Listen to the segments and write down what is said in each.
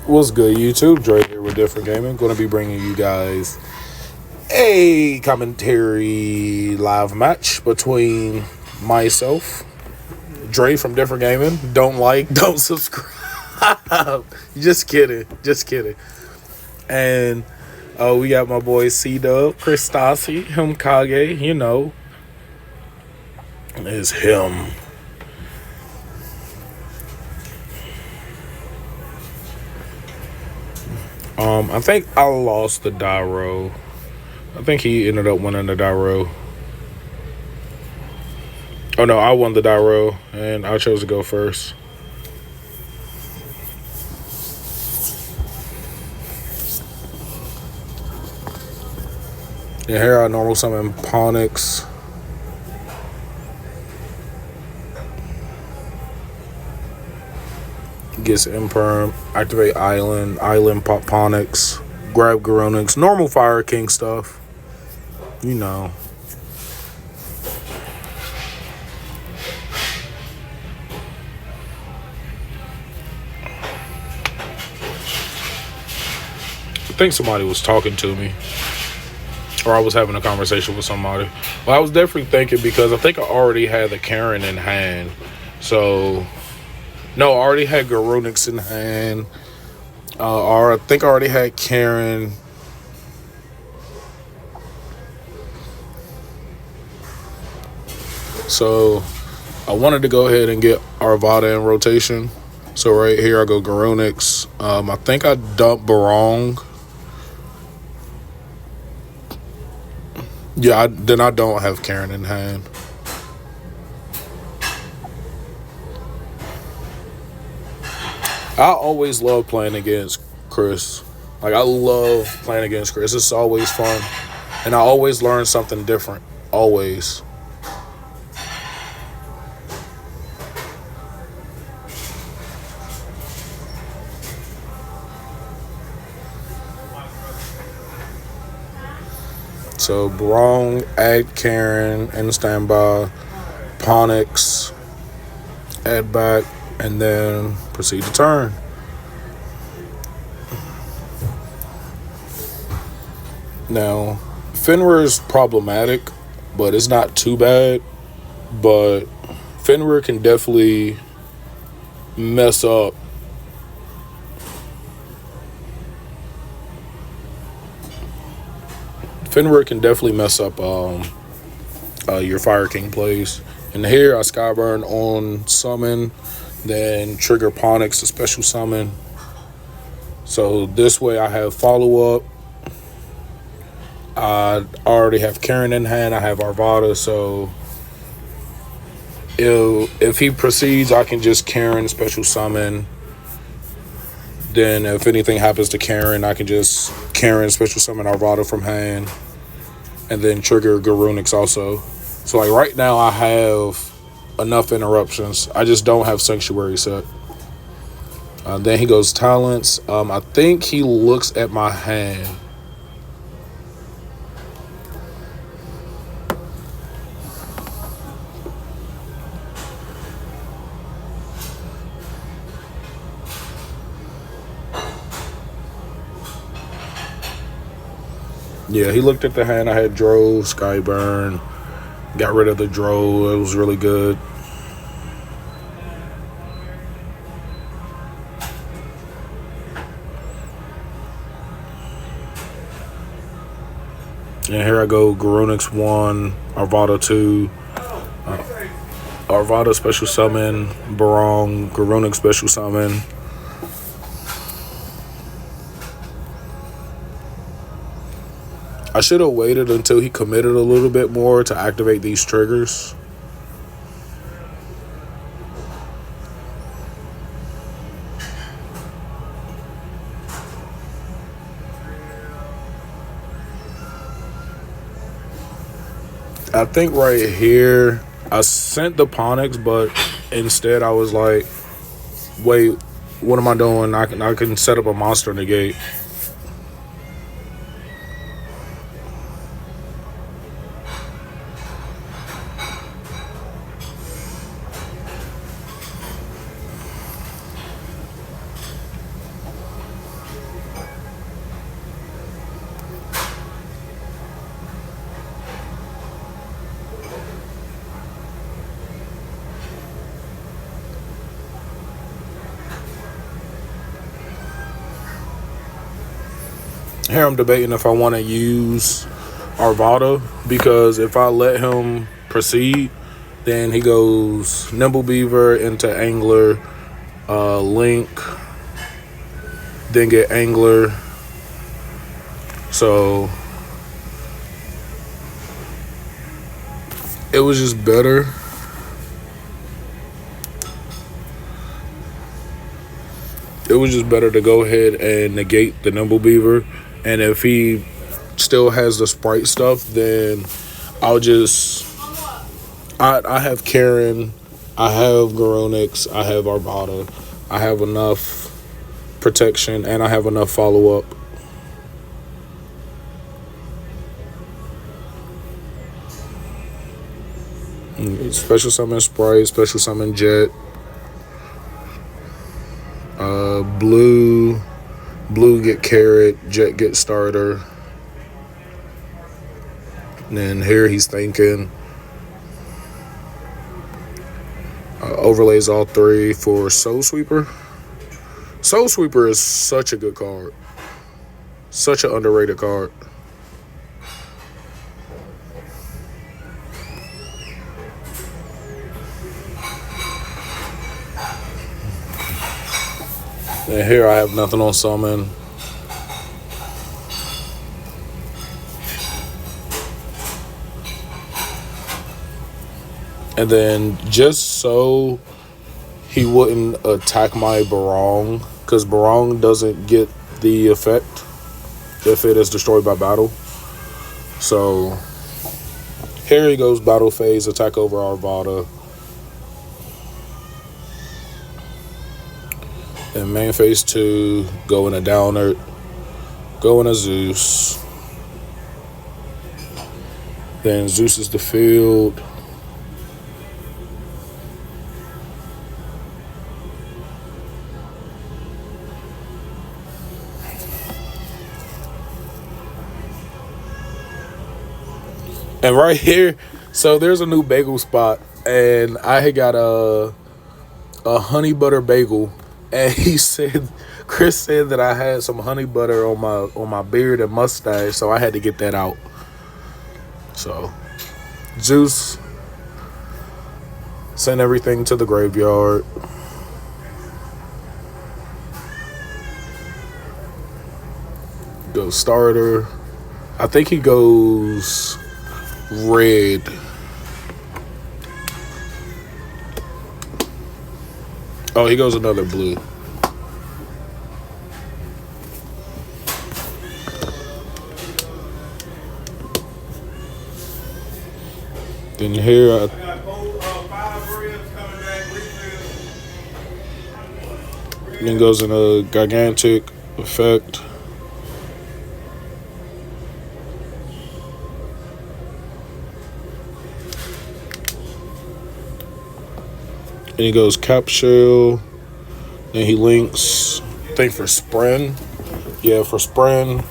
What's good, YouTube? Dre here with Different Gaming. Going to be bringing you guys a commentary live match between myself, Dre from Different Gaming. Don't like, don't subscribe. Just kidding. Just kidding. And we got my boy C-Dub, Chris Stassi, him Kage, you know, is him. I think I lost the Dyro. I think he ended up winning the Dyro. Oh no, I won the Dyro, and I chose to go first. And here I normal summon Ponix. Gets Imperm, activate Island pop Ponix, grab Garonix, normal Fire King stuff. You know. I think somebody was talking to me. Or I was having a conversation with somebody. Well, I was definitely thinking because I think I already had the Karen in hand. So, no, I already had Garonix in hand. Or I think I already had Karen. So, I wanted to go ahead and get Arvada in rotation. So, right here, I go Garonix. I think I dumped Barong. Yeah, then I don't have Karen in hand. I always love playing against Chris. Like, I love playing against Chris. It's always fun. And I always learn something different. Always. So, Barong, add Karen, and standby, Ponix, add back, and then proceed to turn. Now, Fenrir is problematic, but it's not too bad. But Fenrir can definitely mess up your Fire King plays. And here I Skyburn on summon, then trigger Ponix to special summon. So this way I have follow up. I already have Karen in hand. I have Arvada, so if he proceeds, I can just Karen special summon. Then if anything happens to Karen, I can just Karen special summon Arvada from hand. And then trigger Garonix also. So like right now I have enough interruptions. I just don't have Sanctuary set. Then he goes Talents. I think he looks at my hand. Yeah, he looked at the hand. I had Drove, Skyburn. Got rid of the Drove. It was really good. And here I go, Garonix 1, Arvada 2, Arvada special summon, Barong, Garonix special summon. I should have waited until he committed a little bit more to activate these triggers. I think right here, I sent the Ponix, but instead I was like, wait, what am I doing? I can set up a monster negate. Here I'm debating if I want to use Arvada, because if I let him proceed, then he goes Nimble Beaver into Angler, Link, then get Angler. So it was just better. It was just better to go ahead and negate the Nimble Beaver. And if he still has the Spright stuff, then I'll just... I have Karen, I have Garonix, I have Arvada. I have enough protection, and I have enough follow-up. Special summon Spright, special summon Jet. Blue get Carrot, Jet get Starter. And then here he's thinking. Overlays all three for Soul Sweeper. Soul Sweeper is such a good card. Such an underrated card. And here I have nothing on summon. And then just so he wouldn't attack my Barong, because Barong doesn't get the effect if it is destroyed by battle. So here he goes, battle phase, attack over Arvada. And main phase 2, go in a Downer, go in a Zeus. Then Zeus is the field. And right here, so there's a new bagel spot, and I had got a honey butter bagel, and Chris said that I had some honey butter on my beard and mustache, so I had to get that out. So Zeus, send everything to the graveyard. Go Starter. I think he goes red. Oh, he goes another blue. Then here I got both 5 ribs coming back. Then goes in a gigantic effect. And he goes Cap Shell. Then he links, I think, for Spren. Yeah, for Spren.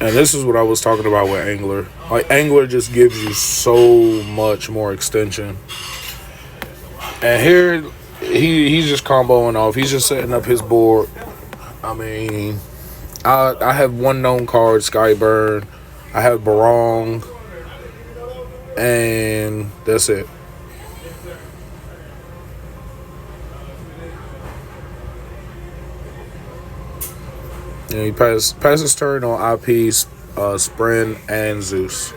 And this is what I was talking about with Angler. Like, Angler just gives you so much more extension. And here, he's just comboing off. He's just setting up his board. I mean, I have one known card, Skyburn. I have Barong. And that's it. Yeah, he passes turn on IP, Spren, and Zeus.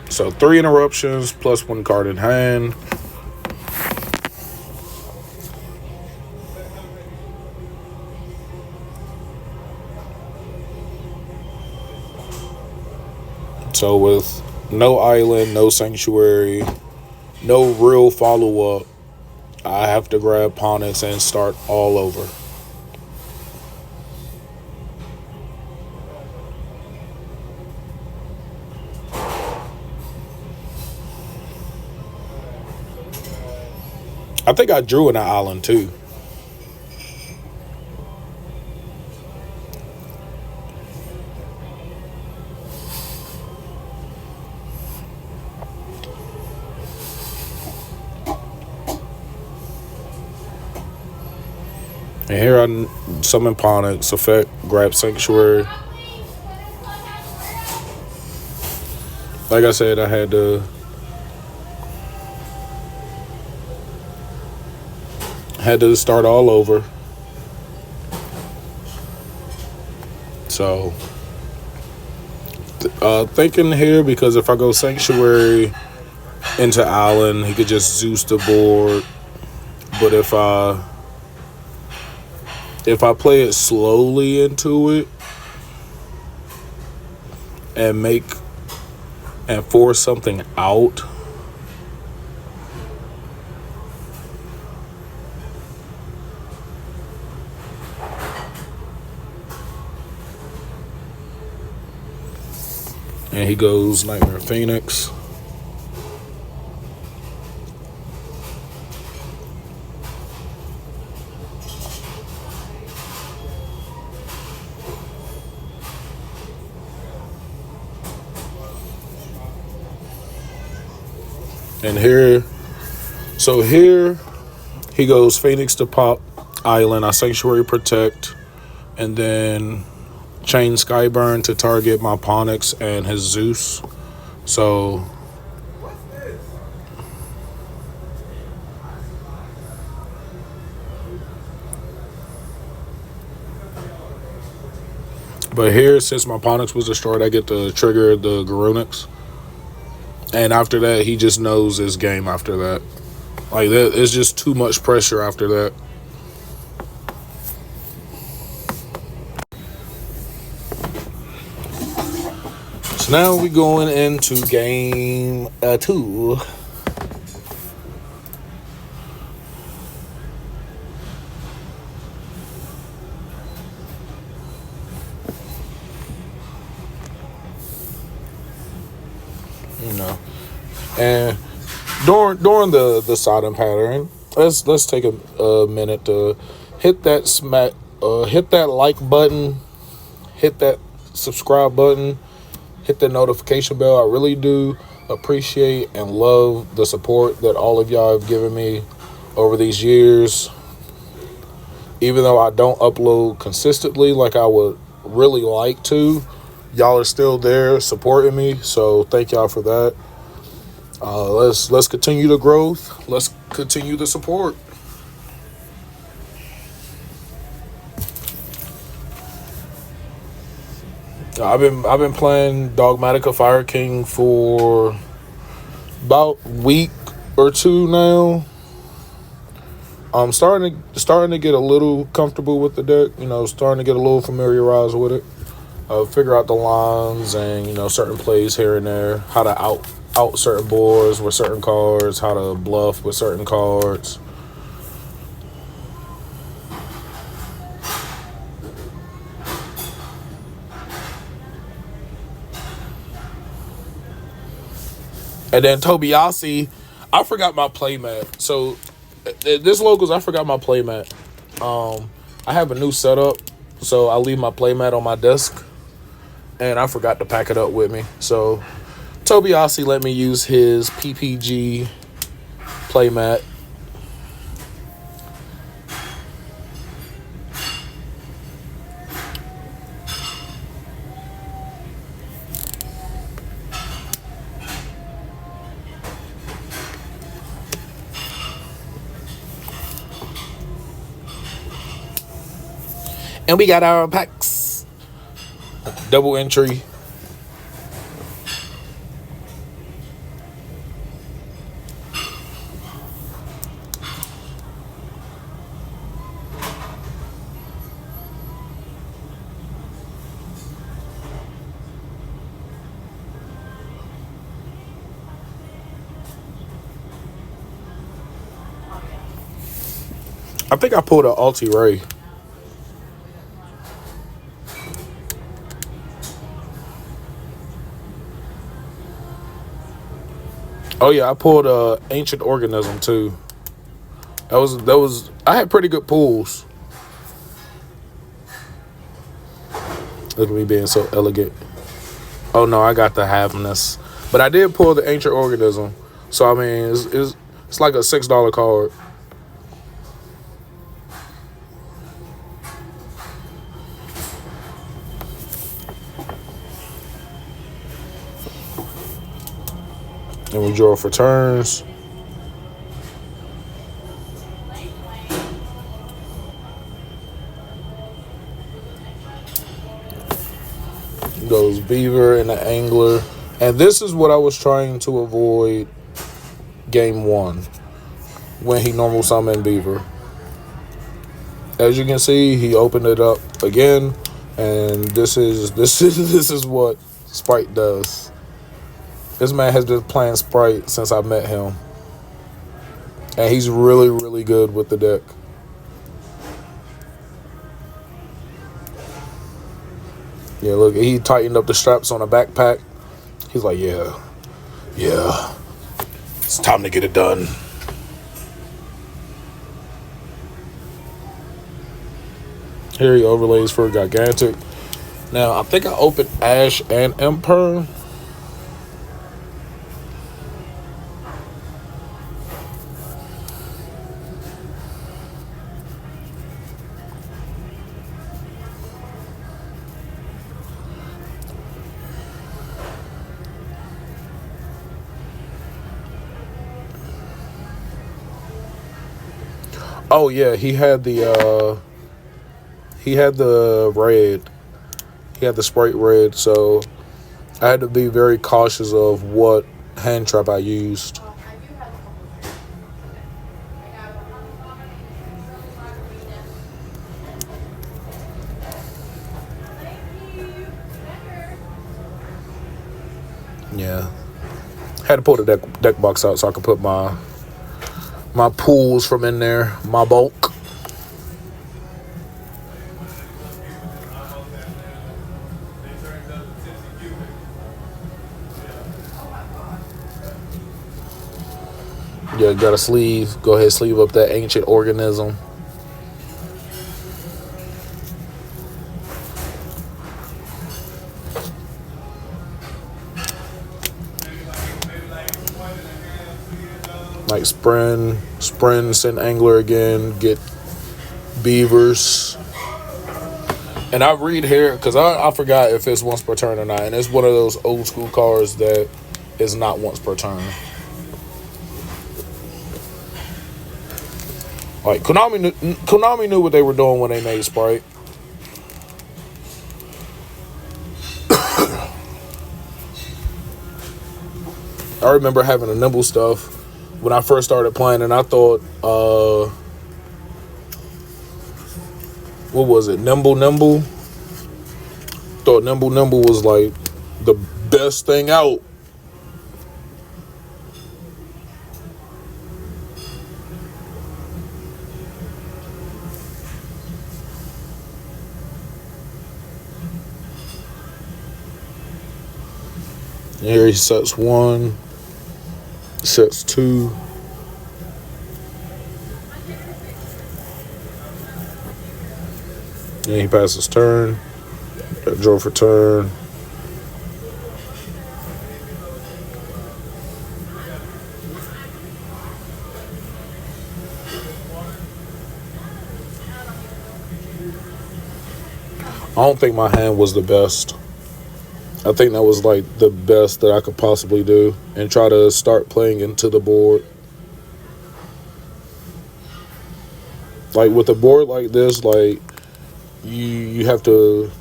So 3 interruptions plus 1 card in hand. So with no island, no sanctuary, no real follow-up, I have to grab Ponix and start all over. I think I drew an island too. And here I summon Ponyx, effect, grab Sanctuary. Like I said, I had to start all over. So thinking here, because if I go Sanctuary into Island, he could just Zeus the board. But if I play it slowly into it and force something out, and he goes Nightmare Phoenix. And here he goes Phoenix to pop Island. I Sanctuary Protect, and then chain Skyburn to target my Ponyx and his Zeus. So but here, since my Ponyx was destroyed, I get to trigger the Garunix. And after that, he just knows his game after that. Like, that, it's just too much pressure after that. So now we going into game 2. You know, and during the Sodom pattern, let's take a minute to hit that hit that like button, hit that subscribe button, hit the notification bell. I really do appreciate and love the support that all of y'all have given me over these years. Even though I don't upload consistently like I would really like to, y'all are still there supporting me, so thank y'all for that. Let's continue the growth. Let's continue the support. I've been playing Dogmatika Fire King for about a week or two now. I'm starting to get a little comfortable with the deck. You know, starting to get a little familiarized with it. Figure out the lines and, you know, certain plays here and there. How to out certain boards with certain cards. How to bluff with certain cards. And then Tobiasi, I forgot my playmat. So this locals, I forgot my playmat. I have a new setup, so I leave my playmat on my desk, and I forgot to pack it up with me. So Tobiasi let me use his PPG playmat. And we got our packs. Double entry. I think I pulled an Alti Ray. Oh yeah, I pulled a Ancient Organism too. That was I had pretty good pulls. Look at me being so elegant. Oh no, I got the Happiness, but I did pull the Ancient Organism. So I mean, it's like a $6 card. And we draw for turns. Goes Beaver and the Angler. And this is what I was trying to avoid game one when he normal summoned Beaver. As you can see, he opened it up again, and this is what Spright does. This man has been playing Spright since I met him, and he's really, really good with the deck. Yeah, look, he tightened up the straps on a backpack. He's like, yeah, it's time to get it done. Here he overlays for Gigantic. Now, I think I opened Ash and Emperor. Oh yeah, he had the red. He had the Spright red, so I had to be very cautious of what hand trap I used. Yeah, had to pull the deck box out so I could put my pools from in there, my bulk. Yeah, got a sleeve. Go ahead, sleeve up that ancient organism. Like Sprint, send Angler again, get Beavers. And I read here, because I forgot if it's once per turn or not. And it's one of those old school cards that is not once per turn. Like, Konami knew what they were doing when they made Spright. I remember having a Nimble stuff when I first started playing, and I thought, what was it? Nimble? Thought Nimble was like the best thing out. And here he sets 1, sets 2. And he passes turn. Draw for turn. I don't think my hand was the best. I think that was like the best that I could possibly do and try to start playing into the board. Like with a board like this, like you have to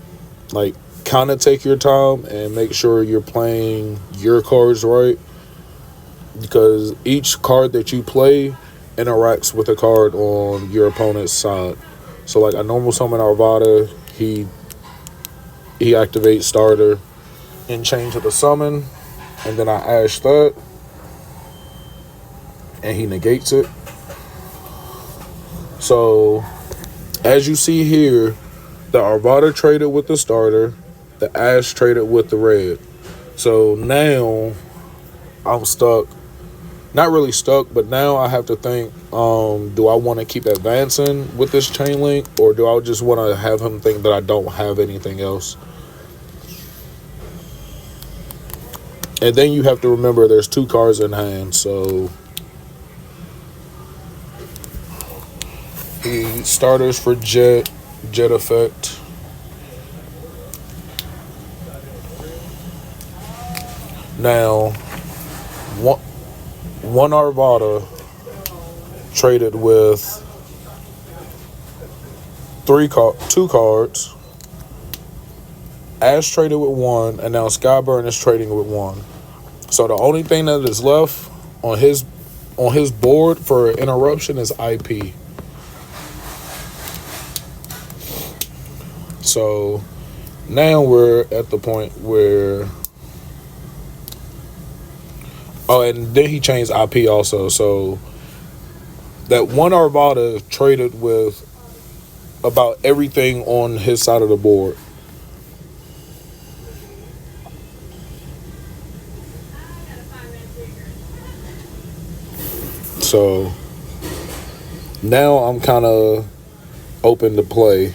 like kind of take your time and make sure you're playing your cards right, because each card that you play interacts with a card on your opponent's side. So like a normal summon Arvada, he activates starter and chain to the summon, and then I ash that and he negates it. So as you see here, the Arvada traded with the starter, the ash traded with the red. So now I'm stuck. Not really stuck, but now I have to think, do I want to keep advancing with this chain link, or do I just want to have him think that I don't have anything else? And then you have to remember there's 2 cards in hand, so the starters for Jet effect. Now, one Arvada traded with two cards. Ash traded with one, and now Skyburn is trading with one. So the only thing that is left on his board for interruption is IP. So now we're at the point where, oh, and then he changed IP also. So that one Arvada traded with about everything on his side of the board. So now I'm kind of open to play.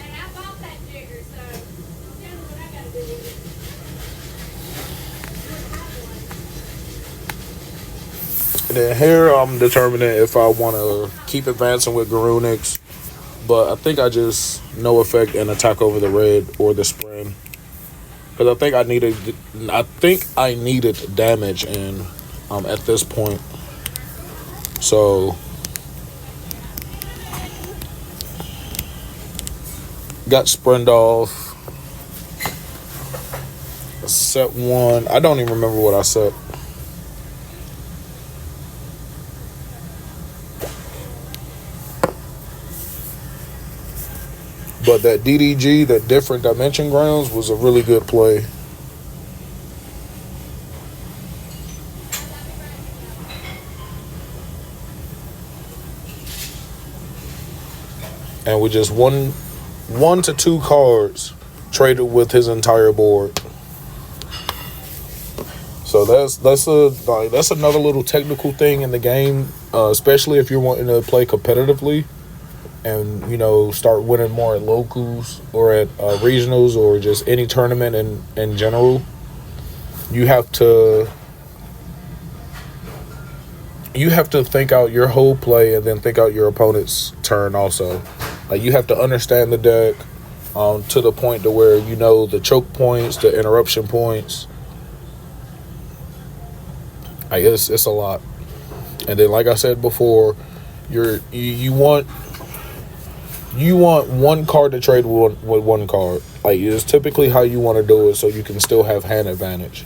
And then here I'm determining if I want to keep advancing with Garunix, but I think I just no effect and attack over the red or the Spren, because I think I needed damage in at this point. So got Sprend off. Set one. I don't even remember what I set. But that DDG, that different dimension grounds, was a really good play. And with just one to two cards traded with his entire board. So that's another little technical thing in the game, especially if you're wanting to play competitively and, you know, start winning more at locals or at regionals or just any tournament in general. You have to think out your whole play and then think out your opponent's turn also. Like, you have to understand the deck to the point to where you know the choke points, the interruption points. I guess it's a lot. And then, like I said before, you want one card to trade with one card. Like, it's typically how you want to do it, so you can still have hand advantage.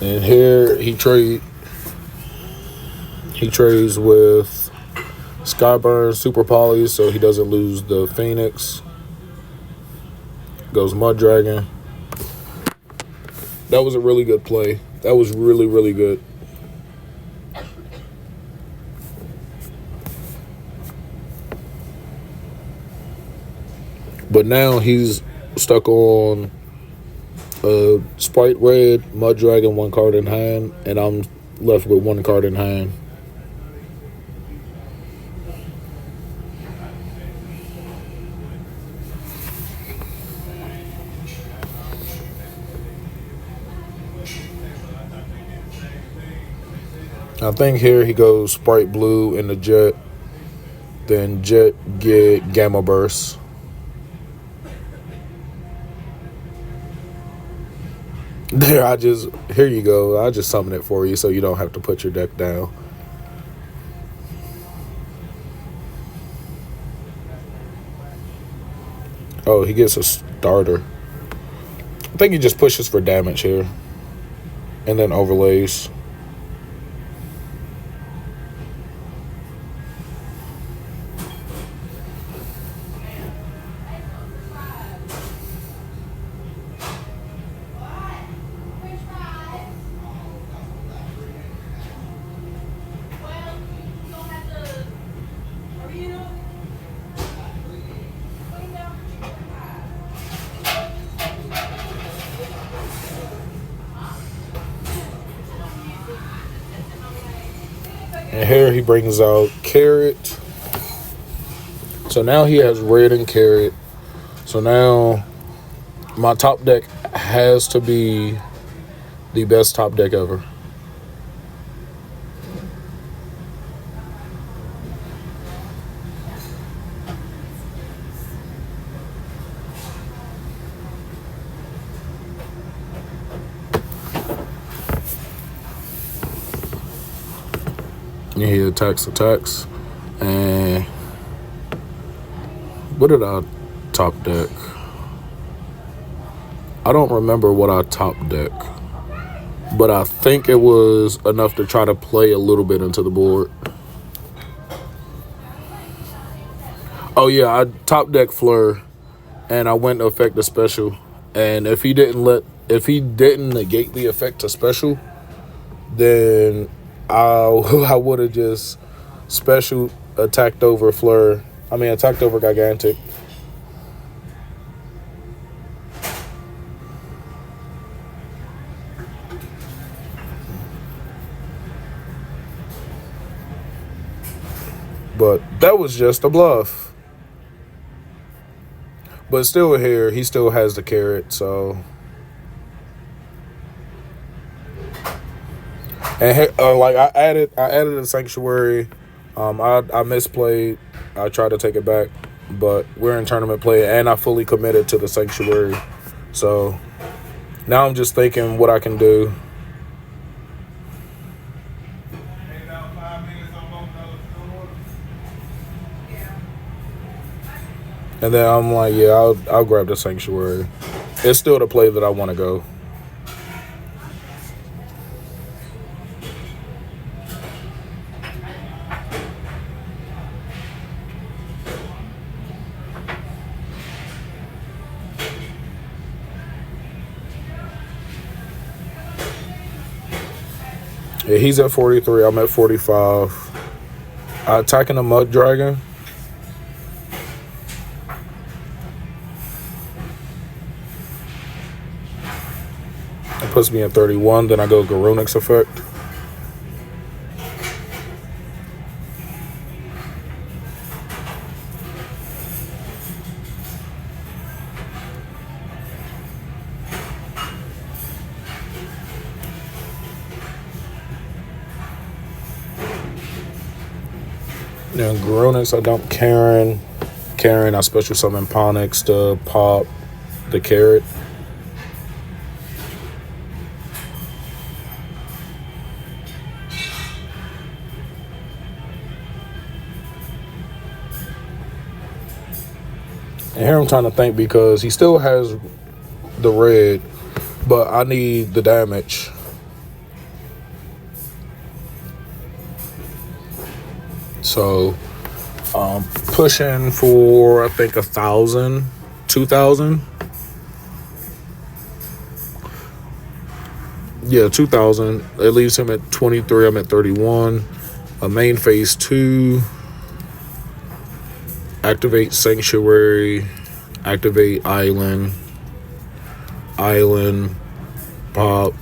And here he trades with Skyburn, Super Poly, so he doesn't lose the Phoenix. Goes Mud Dragon. That was a really good play. That was really, really good. But now he's stuck on Spright Red, Mud Dragon, one card in hand, and I'm left with one card in hand. I think here he goes Spright Blue in the Jet, then Jet get Gamma Burst. Here you go. I just summon it for you so you don't have to put your deck down. Oh, he gets a starter. I think he just pushes for damage here. And then overlays. And here he brings out Carrot, So now he has red and carrot. So now my top deck has to be the best top deck ever. He attacks. And what did I top deck? I don't remember what I top deck, but I think it was enough to try to play a little bit into the board. Oh yeah, I top deck Fleur, and I went to effect the special. And if he didn't negate the effect to special, then I would have just special attacked over Fleur. Attacked over Gigantic. But that was just a bluff. But still here, he still has the carrot, so. And I added a sanctuary. I misplayed. I tried to take it back, but we're in tournament play, and I fully committed to the sanctuary. So now I'm just thinking what I can do. And then I'm like, yeah, I'll grab the sanctuary. It's still the play that I want to go. Yeah, he's at 43. I'm at 45. Attacking the Mud Dragon. It puts me at 31. Then I go Garunic's effect. Now Garunic's, I dump Karen. I special summon Ponix to pop the carrot. And here I'm trying to think because he still has the red, but I need the damage. So pushing for I think 1,000, 2,000. Yeah, 2,000. It leaves him at 23. I'm at 31. A main phase 2. Activate Sanctuary. Activate Island. Pop.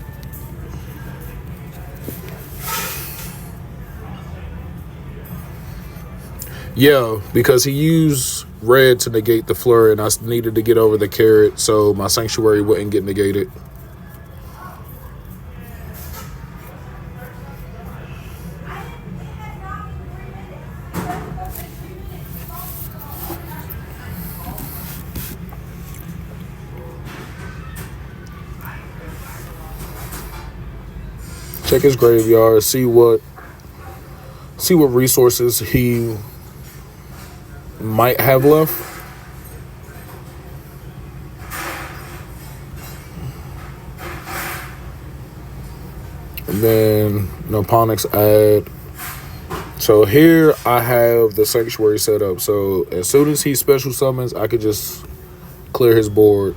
Yeah, because he used red to negate the Fleur, and I needed to get over the carrot so my Sanctuary wouldn't get negated. Check his graveyard, see what resources he might have left. And then Ponix add. So here I have the Sanctuary set up. So as soon as he special summons, I could just clear his board.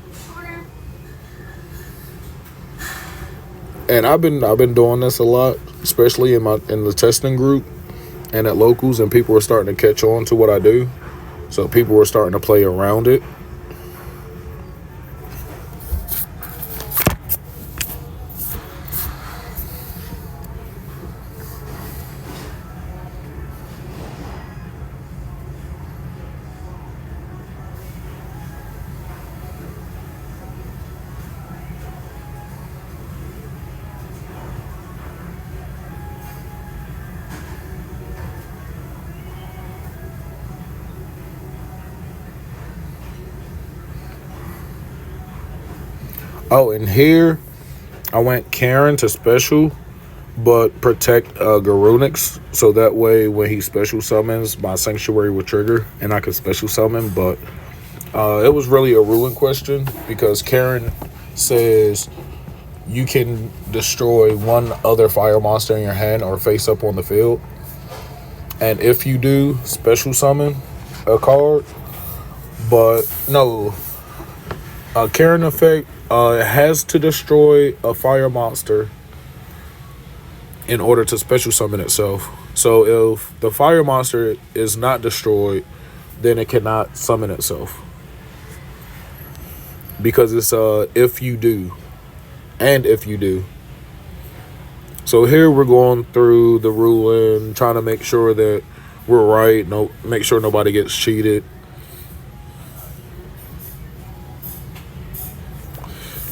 And I've been doing this a lot, especially in the testing group and at locals, and people are starting to catch on to what I do. So people are starting to play around it. Oh, and here I went Karen to special, but protect Garunix, so that way when he special summons, my sanctuary will trigger and I can special summon. But it was really a ruin question because Karen says you can destroy one other fire monster in your hand or face up on the field. And if you do, special summon a card. But no, Karen effect has to destroy a fire monster in order to special summon itself. So if the fire monster is not destroyed, then it cannot summon itself. Because it's if you do. And if you do. So here we're going through the ruling, trying to make sure that we're right, make sure nobody gets cheated.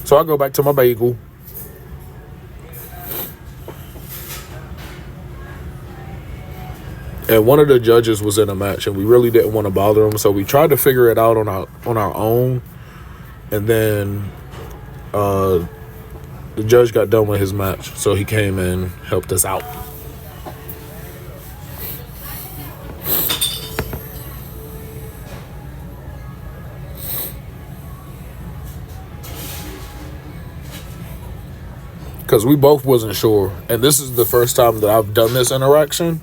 So I go back to my bagel. And one of the judges was in a match, and we really didn't want to bother him, so we tried to figure it out on our own. And then the judge got done with his match, so he came and helped us out. Because we both wasn't sure. And this is the first time that I've done this interaction.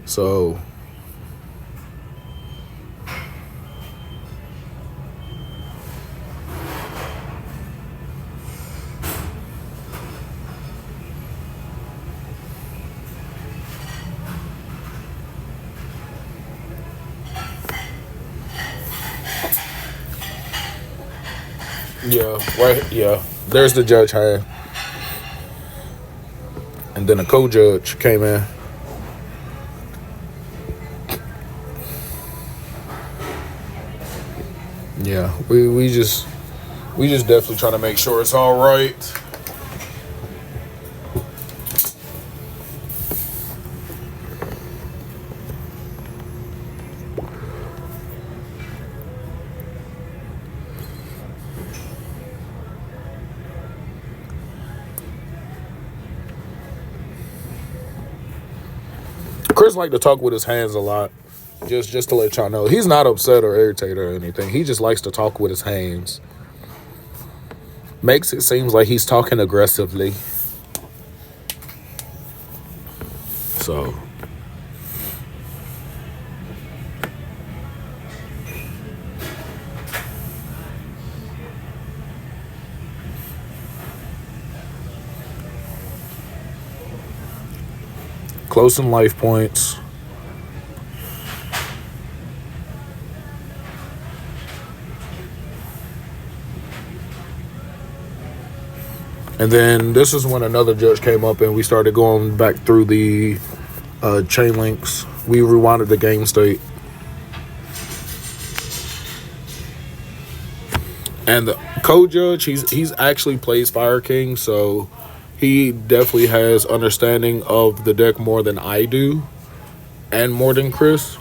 So yeah, right, yeah. There's the judge hand. And then a co-judge came in. Yeah, we just definitely trying to make sure it's all right. Chris like to talk with his hands a lot. Just to let y'all know, he's not upset or irritated or anything. He just likes to talk with his hands. Makes it seem like he's talking aggressively. So close in life points. And then this is when another judge came up and we started going back through the chain links. We rewinded the game state. And the co-judge, he's actually plays Fire King, so he definitely has understanding of the deck more than I do, and more than Chris.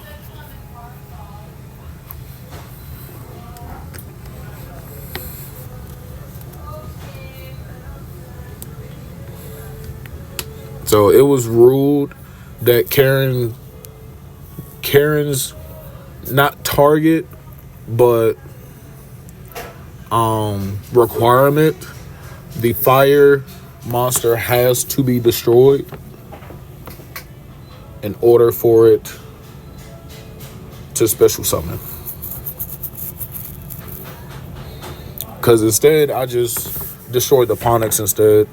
So it was ruled that Karen's not target, but requirement, the fire monster has to be destroyed in order for it to special summon. Because instead, I just destroyed the Ponyx instead.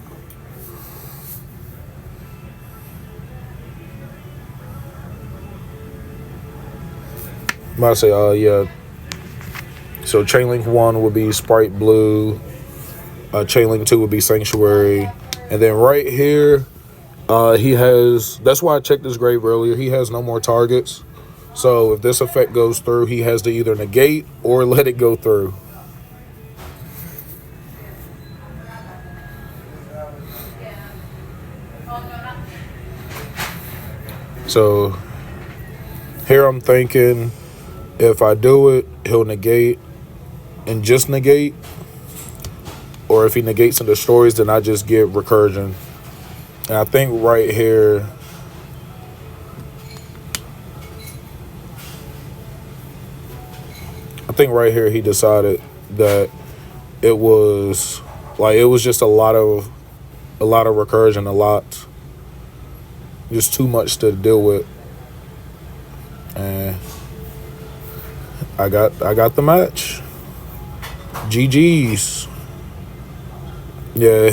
I'm about to say, yeah. So Chainlink 1 would be Spright Blue. Chainlink 2 would be Sanctuary. And then right here, he has... That's why I checked his grave earlier. He has no more targets. So if this effect goes through, he has to either negate or let it go through. So here I'm thinking, if I do it, he'll negate and just negate. or if he negates and destroys, then I just get recursion. And I think right here, he decided that it was just a lot of recursion, just too much to deal with. And I got the match. GG's. Yeah,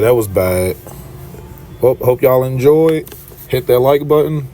that was bad. Hope y'all enjoyed. Hit that like button.